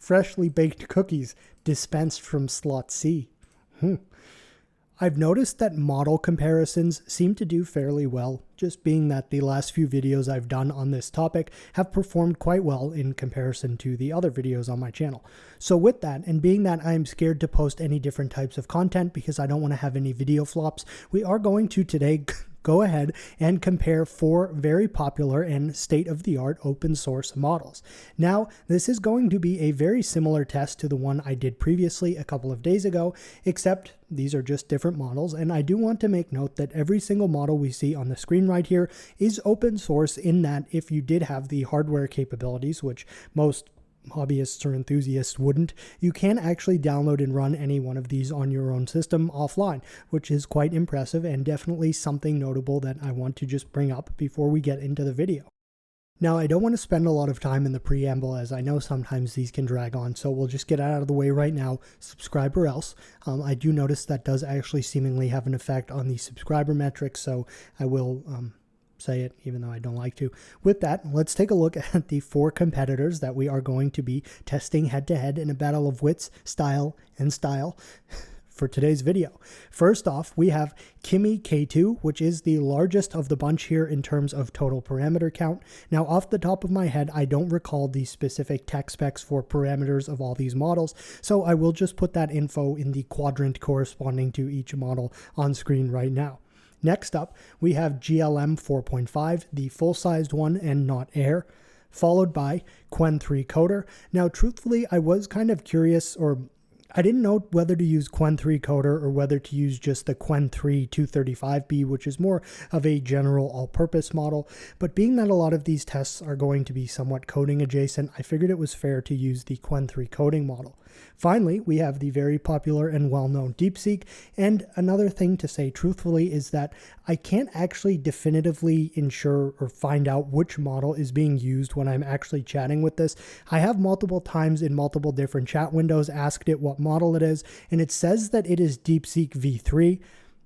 freshly baked cookies dispensed from slot C. I've noticed that model comparisons seem to do fairly well, just being that the last few videos I've done on this topic have performed quite well in comparison to the other videos on my channel. So with that, and being that I'm scared to post any different types of content because I don't want to have any video flops, we are going to today go ahead and compare 4 very popular and state-of-the-art open source models. Now, this is going to be a very similar test to the one I did previously a couple of days ago, except these are just different models, and I do want to make note that every single model we see on the screen right here is open source, in that if you did have the hardware capabilities, which most hobbyists or enthusiasts wouldn't, you can actually download and run any one of these on your own system offline, which is quite impressive and definitely something notable that I want to just bring up before we get into the video. Now, I don't want to spend a lot of time in the preamble, as I know sometimes these can drag on, so we'll just get out of the way right now. Subscribe or else. I do notice that does actually seemingly have an effect on the subscriber metrics, so I will say it even though I don't like to. With that, let's take a look at the 4 competitors that we are going to be testing head-to-head in a battle of wits, style, and style for today's video. First off, we have Kimi K2, which is the largest of the bunch here in terms of total parameter count. Now, off the top of my head, I don't recall the specific tech specs for parameters of all these models, so I will just put that info in the quadrant corresponding to each model on screen right now. Next up, we have GLM 4.5, the full-sized one and not Air, followed by Qwen3 coder. Now, truthfully, I was kind of curious, or I didn't know whether to use Qwen3 coder or whether to use just the Qwen3 235B, which is more of a general all-purpose model. But being that a lot of these tests are going to be somewhat coding adjacent, I figured it was fair to use the Qwen3 coding model. Finally, we have the very popular and well-known DeepSeek, and another thing to say truthfully is that I can't actually definitively ensure or find out which model is being used when I'm actually chatting with this. I have multiple times in multiple different chat windows asked it what model it is, and it says that it is DeepSeek V3.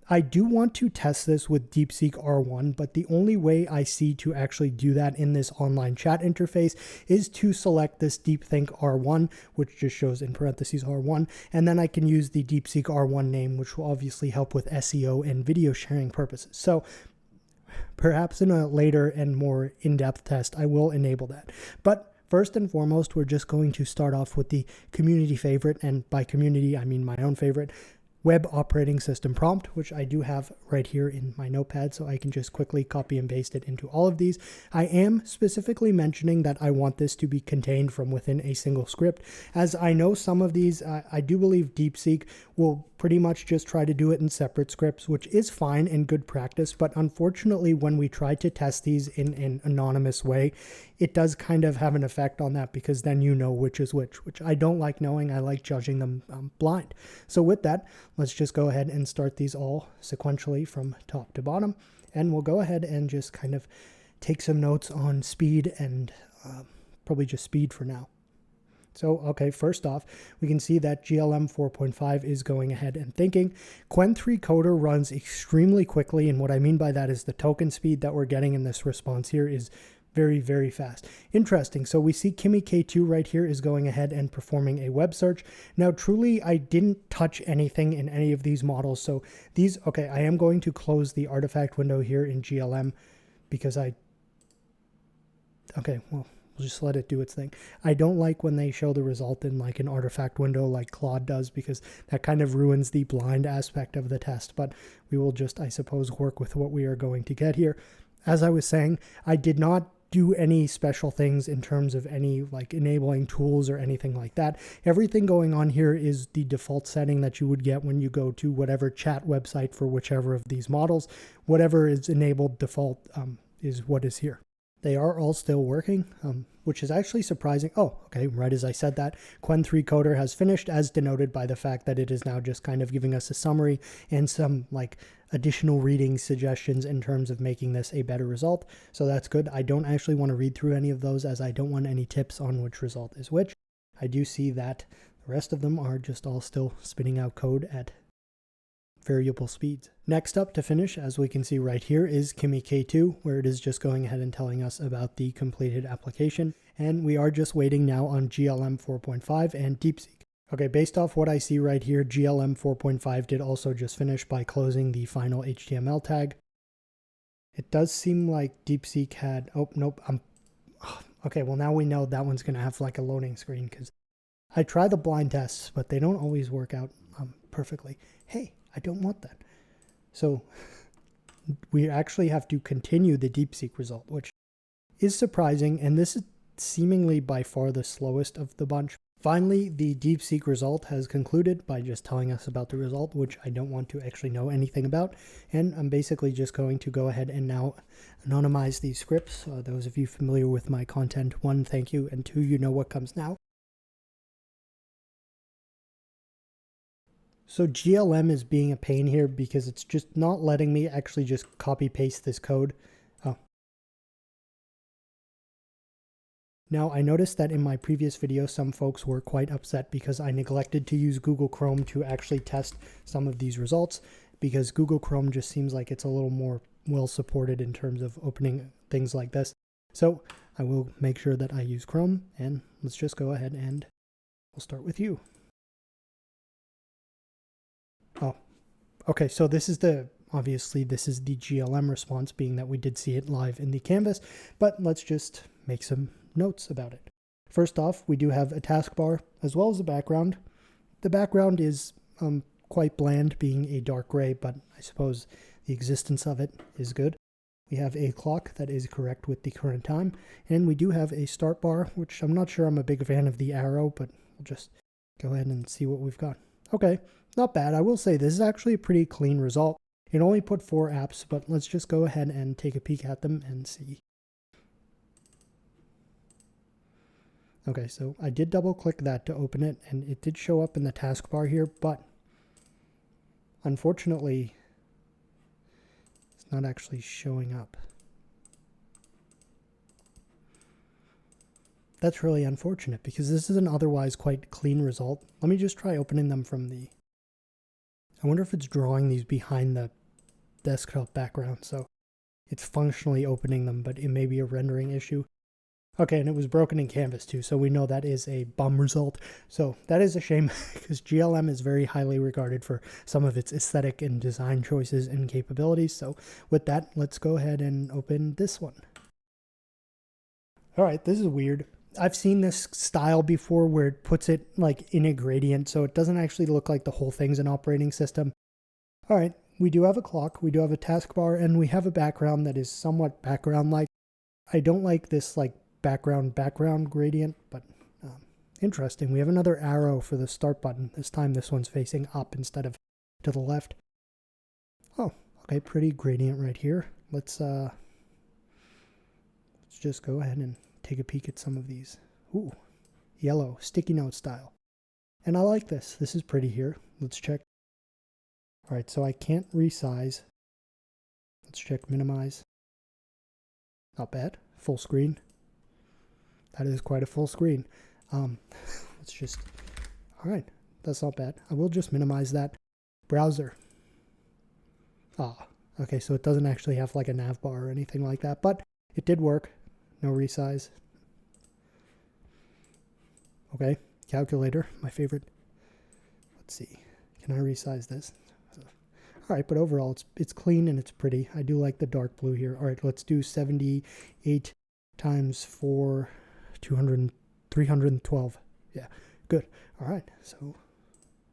I do want to test this with DeepSeek R1, but the only way I see to actually do that in this online chat interface is to select this DeepSeek R1, which just shows in parentheses R1, and then I can use the DeepSeek R1 name, which will obviously help with SEO and video sharing purposes. So perhaps in a later and more in-depth test, I will enable that. But first and foremost, we're just going to start off with the community favorite, and by community, I mean my own favorite, web operating system prompt, which I do have right here in my notepad, so I can just quickly copy and paste it into all of these. I am specifically mentioning that I want this to be contained from within a single script, as I know some of these, I do believe DeepSeek will pretty much just try to do it in separate scripts, which is fine and good practice, but unfortunately when we try to test these in an anonymous way, it does kind of have an effect on that, because then you know which is which I don't like knowing. I like judging them blind. So with that, let's just go ahead and start these all sequentially from top to bottom, and we'll go ahead and just kind of take some notes on speed and probably just speed for now. So, okay, first off, we can see that GLM 4.5 is going ahead and thinking. Qwen3 coder runs extremely quickly, and what I mean by that is the token speed that we're getting in this response here is very, very fast. Interesting. So we see Kimi K2 right here is going ahead and performing a web search. Now, truly, I didn't touch anything in any of these models. So these, okay, I am going to close the artifact window here in GLM because okay, well, we'll just let it do its thing. I don't like when they show the result in like an artifact window like Claude does, because that kind of ruins the blind aspect of the test. But we will just, I suppose, work with what we are going to get here. As I was saying, I did not do any special things in terms of any like enabling tools or anything like that. Everything going on here is the default setting that you would get when you go to whatever chat website for whichever of these models. Whatever is enabled default is what is here. They are all still working, which is actually surprising. Oh, okay, right as I said that, Qwen3 coder has finished, as denoted by the fact that it is now just kind of giving us a summary and some like additional reading suggestions in terms of making this a better result. So that's good. I don't actually want to read through any of those, as I don't want any tips on which result is which. I do see that the rest of them are just all still spitting out code at variable speeds. Next up to finish, as we can see right here, is Kimi K2, where it is just going ahead and telling us about the completed application. And we are just waiting now on GLM 4.5 and DeepSeek. Okay, based off what I see right here, GLM 4.5 did also just finish by closing the final HTML tag. It does seem like DeepSeek had, oh, nope, okay, well now we know that one's going to have like a loading screen because I try the blind tests, but they don't always work out perfectly. Hey, I don't want that. So we actually have to continue the DeepSeek result, which is surprising, and this is seemingly by far the slowest of the bunch. Finally, the DeepSeek result has concluded by just telling us about the result, which I don't want to actually know anything about. And I'm basically just going to go ahead and now anonymize these scripts. Those of you familiar with my content, 1, thank you, and 2, you know what comes now. So GLM is being a pain here because it's just not letting me actually just copy paste this code. Oh. Now I noticed that in my previous video some folks were quite upset because I neglected to use Google Chrome to actually test some of these results, because Google Chrome just seems like it's a little more well supported in terms of opening things like this. So I will make sure that I use Chrome, and let's just go ahead and we'll start with you. Oh, okay, so this is obviously this is the GLM response, being that we did see it live in the canvas, but let's just make some notes about it. First off, we do have a taskbar as well as a background. The background is quite bland, being a dark gray, but I suppose the existence of it is good. We have a clock that is correct with the current time, and we do have a start bar, which I'm not sure I'm a big fan of the arrow, but we'll just go ahead and see what we've got. Okay, not bad. I will say this is actually a pretty clean result. It only put 4 apps, but let's just go ahead and take a peek at them and see. Okay, so I did double click that to open it, and it did show up in the taskbar here, but unfortunately, it's not actually showing up. That's really unfortunate because this is an otherwise quite clean result. Let me just try opening them from the... I wonder if it's drawing these behind the desktop background, so it's functionally opening them, but it may be a rendering issue. Okay, and it was broken in Canvas too, so we know that is a bum result. So that is a shame because GLM is very highly regarded for some of its aesthetic and design choices and capabilities. So with that, let's go ahead and open this one. All right, this is weird. I've seen this style before where it puts it like in a gradient, so it doesn't actually look like the whole thing's an operating system. All right, we do have a clock, we do have a taskbar, and we have a background that is somewhat background-like. I don't like this like background gradient, but interesting. We have another arrow for the start button. This time this one's facing up instead of to the left. Oh, okay, pretty gradient right here. Let's just go ahead and take a peek at some of these. Ooh, yellow, sticky note style. And I like this. This is pretty here. Let's check. All right, so I can't resize. Let's check minimize. Not bad. Full screen. That is quite a full screen. Let's just, all right, that's not bad. I will just minimize that. Browser. Ah, okay, so it doesn't actually have like a nav bar or anything like that, but it did work. No resize. Okay, calculator, my favorite. Let's see, can I resize this? All right, but overall it's clean and it's pretty. I do like the dark blue here. All right, let's do 78 times 4, 312. Yeah, good. All right, so,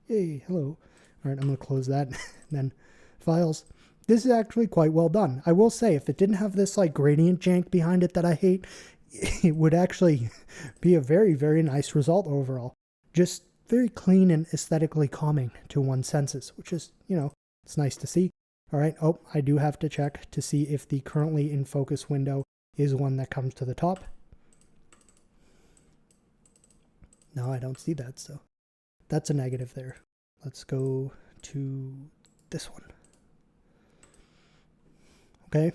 yay, hello. All right, I'm gonna close that. And then files. This is actually quite well done. I will say, if it didn't have this like gradient jank behind it that I hate, it would actually be a very, very nice result overall. Just very clean and aesthetically calming to one's senses, which is, you know, it's nice to see. All right, oh, I do have to check to see if the currently in focus window is one that comes to the top. No, I don't see that, so that's a negative there. Let's go to this one. Okay,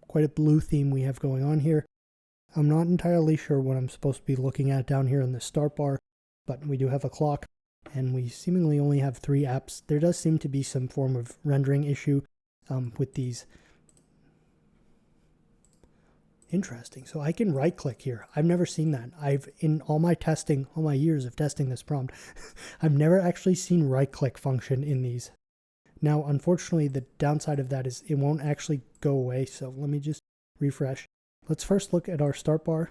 quite a blue theme we have going on here. I'm not entirely sure what I'm supposed to be looking at down here in the start bar, but we do have a clock. And we seemingly only have 3 apps. There does seem to be some form of rendering issue with these. Interesting. So I can right click here. I've never seen that. In all my testing, all my years of testing this prompt, I've never actually seen right click function in these. Now, unfortunately, the downside of that is it won't actually go away. So let me just refresh. Let's first look at our start bar.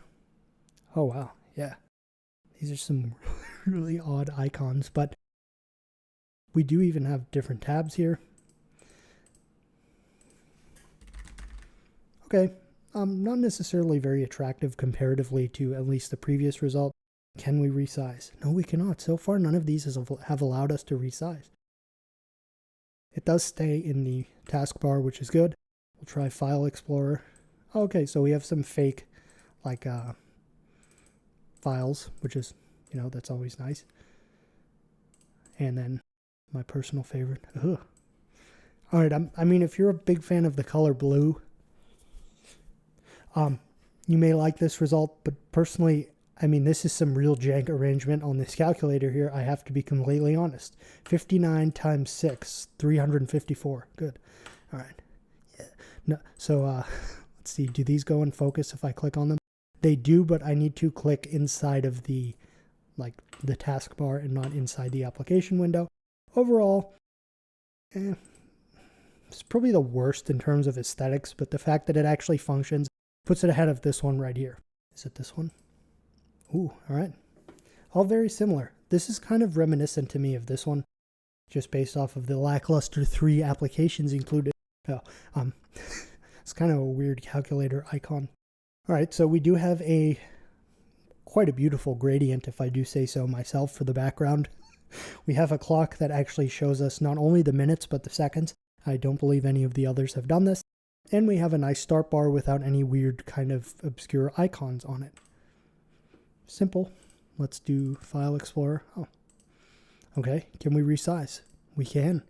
Oh, wow. Yeah. These are some really odd icons, but we do even have different tabs here. Okay. Not necessarily very attractive comparatively to at least the previous result. Can we resize? No, we cannot. So far, none of these have allowed us to resize. It does stay in the taskbar, which is good. We'll try File Explorer. Okay, so we have some fake, like, files, which is, you know, that's always nice. And then my personal favorite. Ugh. All right, I mean, if you're a big fan of the color blue, you may like this result, but personally, I mean, this is some real jank arrangement on this calculator here. I have to be completely honest. 59 times 6, 354. Good. All right. Yeah. No, so let's see. Do these go in focus if I click on them? They do, but I need to click inside of the taskbar and not inside the application window. Overall, it's probably the worst in terms of aesthetics, but the fact that it actually functions puts it ahead of this one right here. Is it this one? Ooh, all right. All very similar. This is kind of reminiscent to me of this one, just based off of the lackluster 3 applications included. Oh, it's kind of a weird calculator icon. All right, so we do have quite a beautiful gradient, if I do say so myself, for the background. We have a clock that actually shows us not only the minutes, but the seconds. I don't believe any of the others have done this. And we have a nice start bar without any weird kind of obscure icons on it. Simple. Let's do File Explorer. Oh, okay. Can we resize? We can.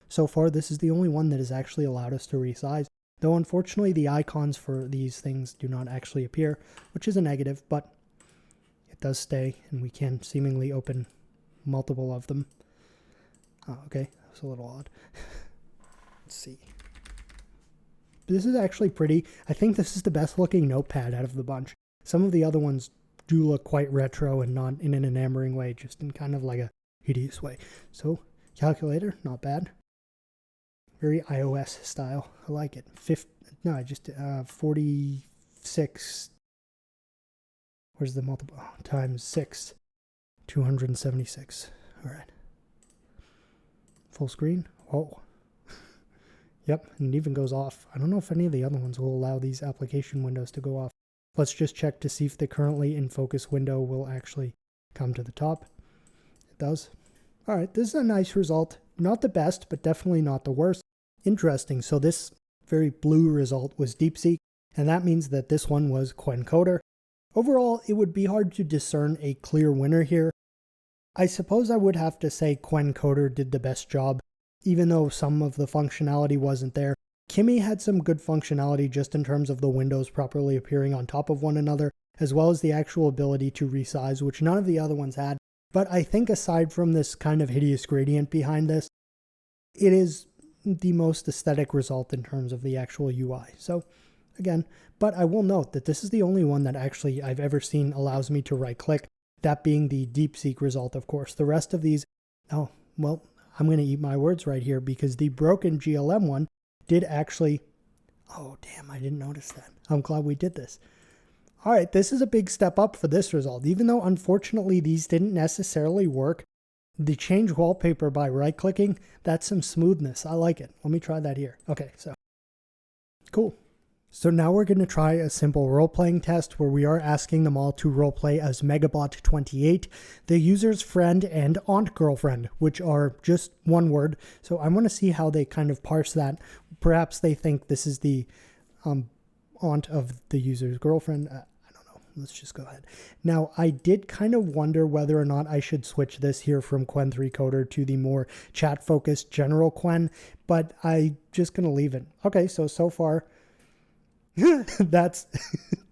So far, this is the only one that has actually allowed us to resize. Though, unfortunately, the icons for these things do not actually appear, which is a negative, but it does stay, and we can seemingly open multiple of them. Oh, okay. That was a little odd. Let's see. This is actually pretty. I think this is the best looking notepad out of the bunch. Some of the other ones do look quite retro and not in an enamoring way, just in kind of like a hideous way. So, calculator, not bad. Very iOS style. I like it. 46. Where's the multiple? Oh, times 6. 276. All right. Full screen. Oh. Yep, and it even goes off. I don't know if any of the other ones will allow these application windows to go off. Let's just check to see if the currently in focus window will actually come to the top. It does. All right, this is a nice result. Not the best, but definitely not the worst. Interesting. So this very blue result was DeepSeek, and that means that this one was Qwen. Overall, it would be hard to discern a clear winner here. I suppose I would have to say Qwen did the best job, even though some of the functionality wasn't there. Kimi had some good functionality just in terms of the windows properly appearing on top of one another, as well as the actual ability to resize, which none of the other ones had. But I think aside from this kind of hideous gradient behind this, it is the most aesthetic result in terms of the actual UI. So again, but I will note that this is the only one that actually I've ever seen allows me to right click, that being the DeepSeek result, of course. The rest of these, oh, well, I'm going to eat my words right here because the broken GLM one did actually, oh damn, I didn't notice that. I'm glad we did this. All right, this is a big step up for this result. Even though unfortunately these didn't necessarily work, the change wallpaper by right clicking, that's some smoothness. I like it. Let me try that here. Okay, so cool. So now we're going to try a simple role-playing test where we are asking them all to roleplay as Megabot28, the user's friend and aunt girlfriend, which are just one word. So I want to see how they kind of parse that. Perhaps they think this is the aunt of the user's girlfriend. I don't know. Let's just go ahead. Now, I did kind of wonder whether or not I should switch this here from Qwen3 to the more chat-focused general Qwen, but I'm just going to leave it. Okay, so far, That's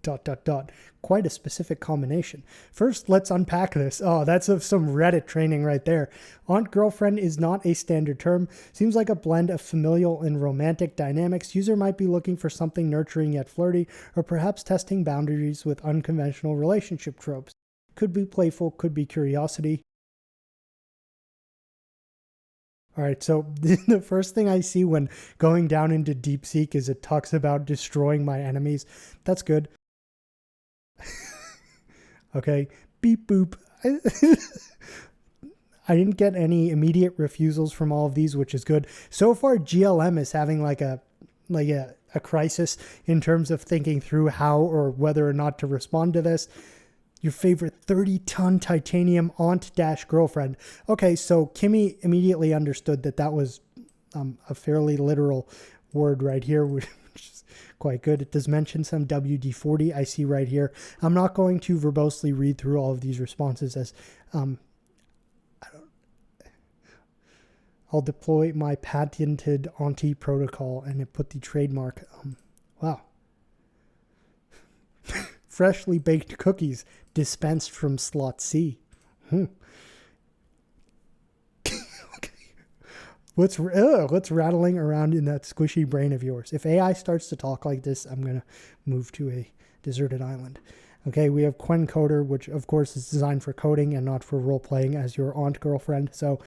dot dot dot. Quite a specific combination. First, let's unpack this. Oh, that's some Reddit training right there. Aunt girlfriend is not a standard term. Seems like a blend of familial and romantic dynamics. User might be looking for something nurturing yet flirty, or perhaps testing boundaries with unconventional relationship tropes. Could be playful, could be curiosity. All right, so the first thing I see when going down into DeepSeek is it talks about destroying my enemies. That's good. Okay, beep boop. I didn't get any immediate refusals from all of these, which is good. So far, GLM is having like a crisis in terms of thinking through how or whether or not to respond to this. Your favorite 30-ton titanium aunt-girlfriend. Okay, so Kimi immediately understood that that was a fairly literal word right here, which is quite good. It does mention some WD-40 I see right here. I'm not going to verbosely read through all of these responses as I'll deploy my patented auntie protocol and it put the trademark. Wow. Freshly baked cookies dispensed from slot C. Okay. What's rattling around in that squishy brain of yours? If AI starts to talk like this, I'm going to move to a deserted island. Okay, we have Qwen Coder, which of course is designed for coding and not for role-playing as your aunt girlfriend. So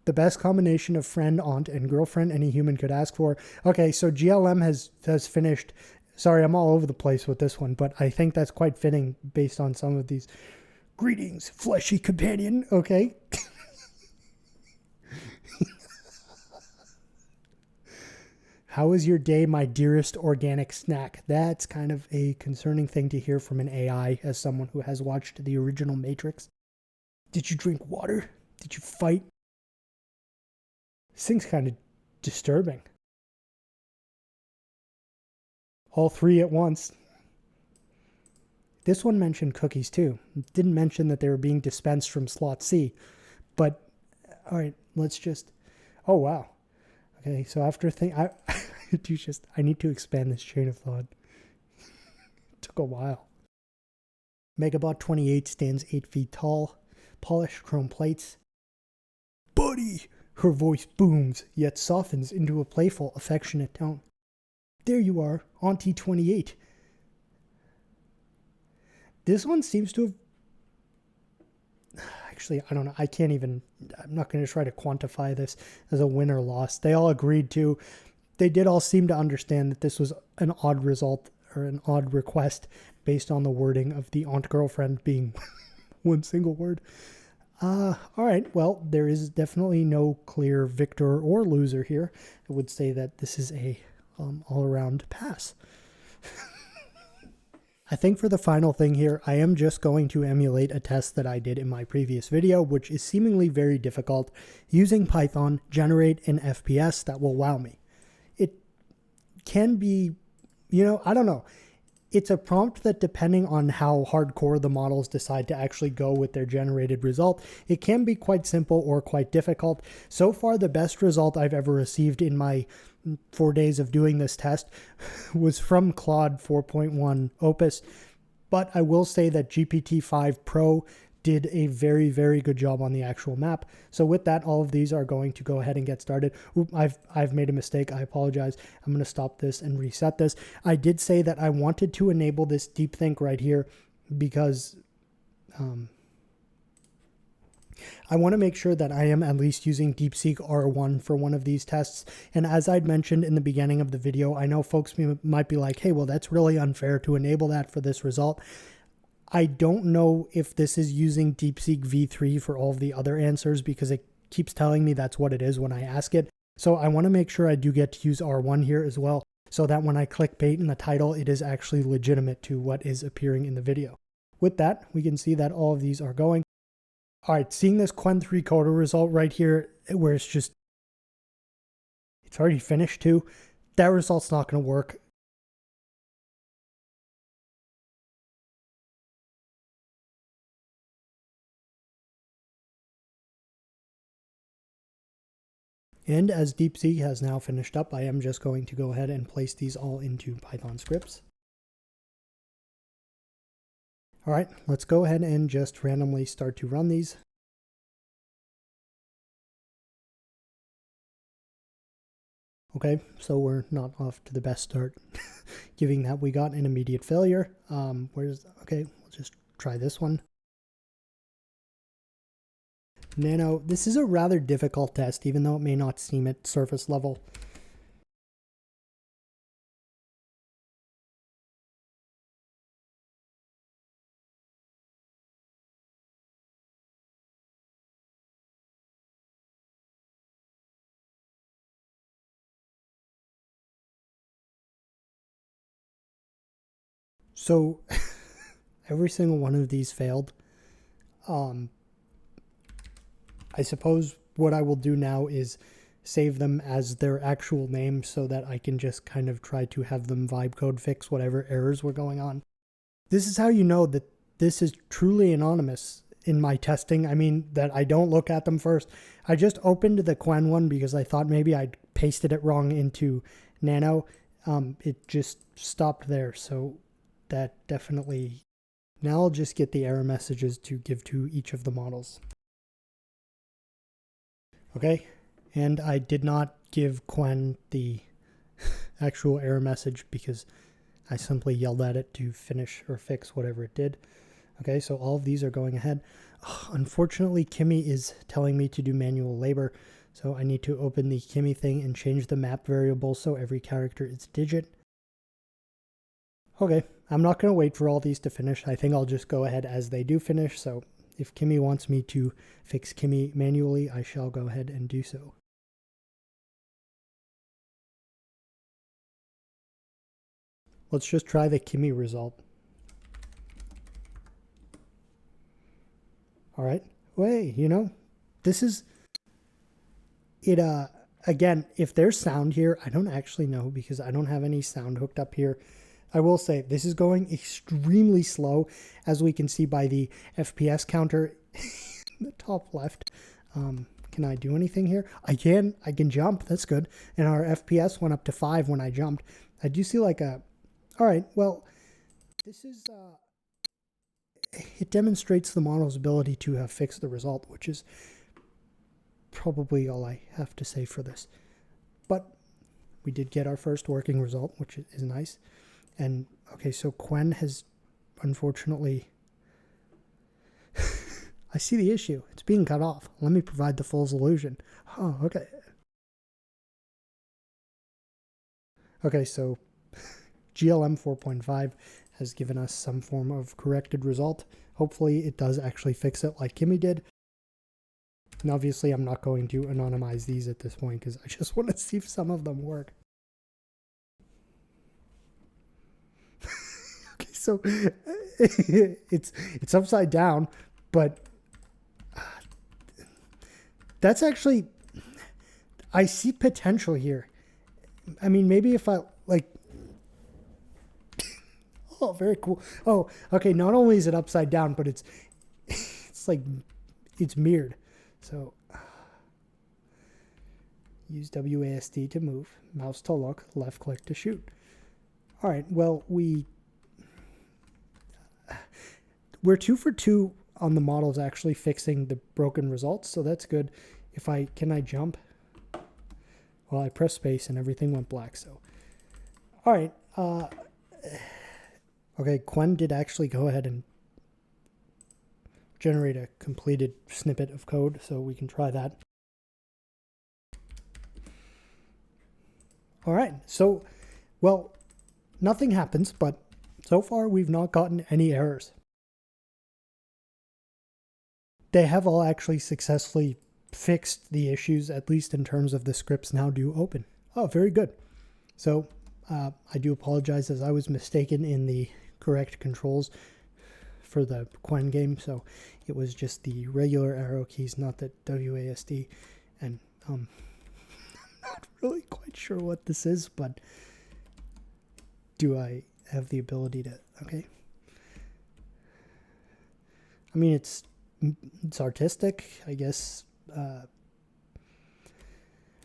the best combination of friend, aunt, and girlfriend any human could ask for. Okay, so GLM has finished. Sorry, I'm all over the place with this one, but I think that's quite fitting based on some of these. Greetings, fleshy companion. Okay. How is your day, my dearest organic snack? That's kind of a concerning thing to hear from an AI as someone who has watched the original Matrix. Did you drink water? Did you fight? This thing's kind of disturbing. All three at once. This one mentioned cookies too. It didn't mention that they were being dispensed from slot C. But, all right, let's just... Oh, wow. Okay, so after I need to expand this chain of thought. It took a while. Megabot 28 stands 8 feet tall. Polished chrome plates. Buddy! Her voice booms, yet softens into a playful, affectionate tone. There you are, Auntie 28. This one seems to have... Actually, I don't know. I'm not going to try to quantify this as a win or loss. They all agreed to... They did all seem to understand that this was an odd result or an odd request based on the wording of the aunt girlfriend being one single word. All right. Well, there is definitely no clear victor or loser here. I would say that this is a all-around pass. I think for the final thing here, I am just going to emulate a test that I did in my previous video, which is seemingly very difficult. Using Python, generate an FPS that will wow me. It can be, I don't know. It's a prompt that, depending on how hardcore the models decide to actually go with their generated result, it can be quite simple or quite difficult. So far, the best result I've ever received in my 4 days of doing this test was from Claude 4.1 Opus. But I will say that GPT-5 Pro did a very, very good job on the actual map. So with that, all of these are going to go ahead and get started. Oop, I've made a mistake. I apologize. I'm going to stop this and reset this. I did say that I wanted to enable this deep think right here because I want to make sure that I am at least using DeepSeek R1 for one of these tests. And as I'd mentioned in the beginning of the video, I know folks might be like, hey, well, that's really unfair to enable that for this result. I don't know if this is using DeepSeek V3 for all of the other answers because it keeps telling me that's what it is when I ask it. So I want to make sure I do get to use R1 here as well, so that when I click bait in the title, it is actually legitimate to what is appearing in the video. With that, we can see that all of these are going. All right, seeing this Qwen3 coder result right here, where it's already finished too. That result's not going to work. And as DeepSeek has now finished up, I am just going to go ahead and place these all into Python scripts. All right, let's go ahead and just randomly start to run these. Okay, so we're not off to the best start, given that we got an immediate failure. Okay, we'll just try this one. Nano, this is a rather difficult test, even though it may not seem at surface level. So every single one of these failed. I suppose what I will do now is save them as their actual name so that I can just kind of try to have them vibe code fix whatever errors were going on. This is how you know that this is truly anonymous in my testing. I mean, that I don't look at them first. I just opened the Qwen one because I thought maybe I'd pasted it wrong into Nano. It just stopped there, so that definitely... Now I'll just get the error messages to give to each of the models. Okay, and I did not give Qwen the actual error message because I simply yelled at it to finish or fix whatever it did. Okay, so all of these are going ahead. Unfortunately, Kimi is telling me to do manual labor, so I need to open the Kimi thing and change the map variable so every character is digit. Okay, I'm not going to wait for all these to finish. I think I'll just go ahead as they do finish, so if Kimi wants me to fix Kimi manually, I shall go ahead and do so. Let's just try the Kimi result. All right. Wait, you know, this is it. Again, if there's sound here, I don't actually know because I don't have any sound hooked up here. I will say this is going extremely slow, as we can see by the FPS counter in the top left. Can I do anything here? I can jump. That's good. And our FPS went up to 5 when I jumped. I do see like a... All right, well, this is... It demonstrates the model's ability to have fixed the result, which is probably all I have to say for this. But we did get our first working result, which is nice. And okay, so Qwen has unfortunately... I see the issue. It's being cut off. Let me provide the full solution. Oh, okay. Okay, so GLM 4.5 has given us some form of corrected result. Hopefully it does actually fix it like Kimi did. And obviously I'm not going to anonymize these at this point because I just want to see if some of them work. Okay, so it's upside down, but that's actually... I see potential here. I mean, maybe if I like... Oh, very cool. Oh, okay. Not only is it upside down, but it's like it's mirrored. So use WASD to move, mouse to look, left click to shoot. All right. Well, we're 2 for 2 on the models actually fixing the broken results, so that's good. Can I jump? Well, I pressed space and everything went black. So, all right. Okay, Qwen did actually go ahead and generate a completed snippet of code, so we can try that. All right, so, well, nothing happens, but so far we've not gotten any errors. They have all actually successfully fixed the issues, at least in terms of the scripts now do open. Oh, very good. So I do apologize as I was mistaken in the correct controls for the Qwen game, so it was just the regular arrow keys, not the WASD, and I'm not really quite sure what this is, but do I have the ability to... Okay. I mean, it's artistic, I guess.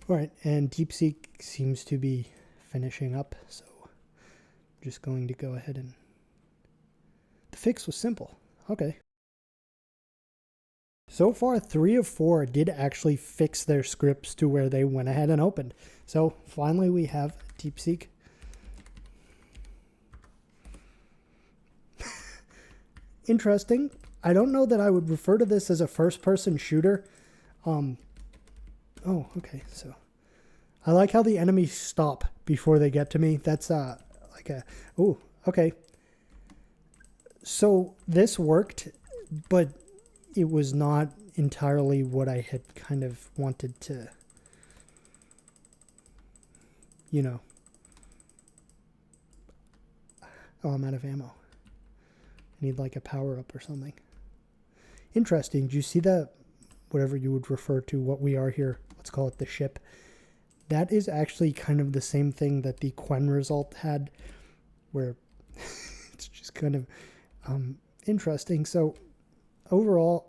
All right, and DeepSeek seems to be finishing up, so I'm just going to go ahead and... The fix was simple. Okay. So far, 3 of 4 did actually fix their scripts to where they went ahead and opened. So finally we have DeepSeek. Interesting. I don't know that I would refer to this as a first-person shooter. Oh, okay, so I like how the enemies stop before they get to me. That's like a... Oh, okay. So this worked, but it was not entirely what I had kind of wanted to, you know. Oh, I'm out of ammo. I need like a power-up or something. Interesting. Do you see that, whatever you would refer to what we are here, let's call it the ship? That is actually kind of the same thing that the Qwen result had, where it's just kind of interesting. So overall,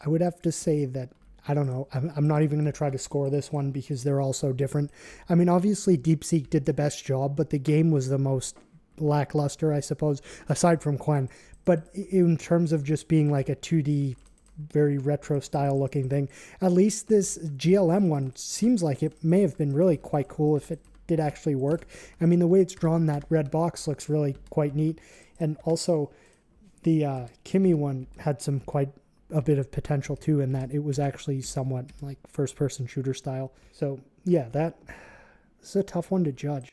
I would have to say that, I don't know, I'm not even going to try to score this one because they're all so different. I mean, obviously DeepSeek did the best job, but the game was the most lackluster, I suppose, aside from Qwen. But in terms of just being like a 2D, very retro style looking thing, at least this GLM one seems like it may have been really quite cool if it did actually work. I mean, the way it's drawn, that red box looks really quite neat. And also the Kimi one had some quite a bit of potential too, in that it was actually somewhat like first person shooter style. So yeah, this is a tough one to judge.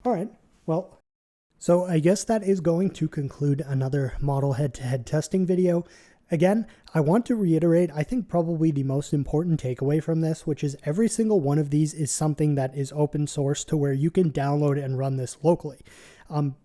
All right, well, so I guess that is going to conclude another model head-to-head testing video. Again, I want to reiterate, I think probably the most important takeaway from this, which is every single one of these is something that is open source to where you can download and run this locally.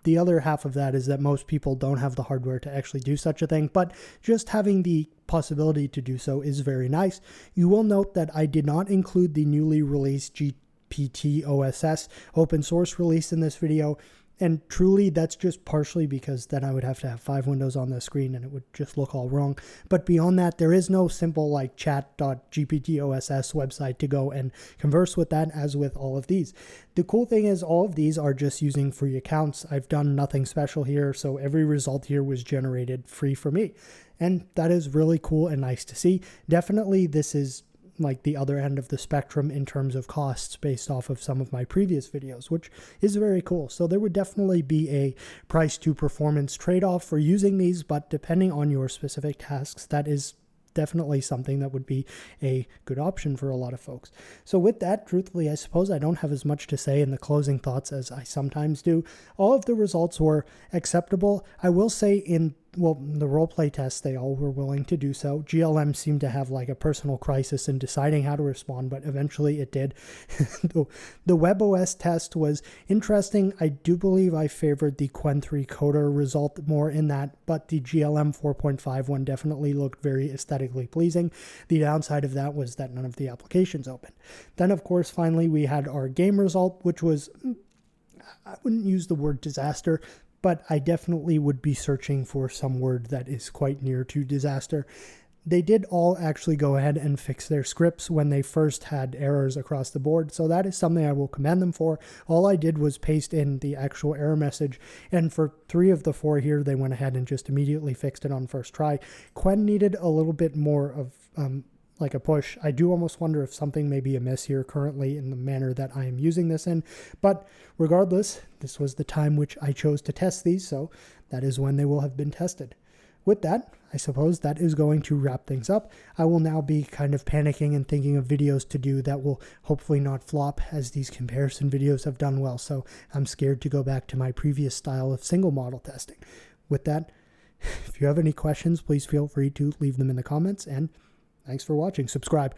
The other half of that is that most people don't have the hardware to actually do such a thing, but just having the possibility to do so is very nice. You will note that I did not include the newly released GPT OSS open source release in this video. And truly, that's just partially because then I would have to have 5 windows on the screen and it would just look all wrong. But beyond that, there is no simple like chat.gptoss website to go and converse with that as with all of these. The cool thing is all of these are just using free accounts. I've done nothing special here, so every result here was generated free for me. And that is really cool and nice to see. Definitely, this is like the other end of the spectrum in terms of costs based off of some of my previous videos, which is very cool. So there would definitely be a price to performance trade-off for using these, but depending on your specific tasks, that is definitely something that would be a good option for a lot of folks. So with that, truthfully, I suppose I don't have as much to say in the closing thoughts as I sometimes do. All of the results were acceptable. I will say in the roleplay tests, they all were willing to do so. GLM seemed to have like a personal crisis in deciding how to respond, but eventually it did. The WebOS test was interesting. I do believe I favored the Qwen3 coder result more in that, but the GLM 4.5 one definitely looked very aesthetically pleasing. The downside of that was that none of the applications opened. Then, of course, finally, we had our game result, which was, I wouldn't use the word disaster, but I definitely would be searching for some word that is quite near to disaster. They did all actually go ahead and fix their scripts when they first had errors across the board, so that is something I will commend them for. All I did was paste in the actual error message, and for 3 of the 4 here, they went ahead and just immediately fixed it on first try. Qwen needed a little bit more of like a push. I do almost wonder if something may be amiss here currently in the manner that I am using this in, but regardless, this was the time which I chose to test these, so that is when they will have been tested. With that, I suppose that is going to wrap things up. I will now be kind of panicking and thinking of videos to do that will hopefully not flop, as these comparison videos have done well, so I'm scared to go back to my previous style of single model testing. With that, if you have any questions, please feel free to leave them in the comments, and thanks for watching. Subscribe.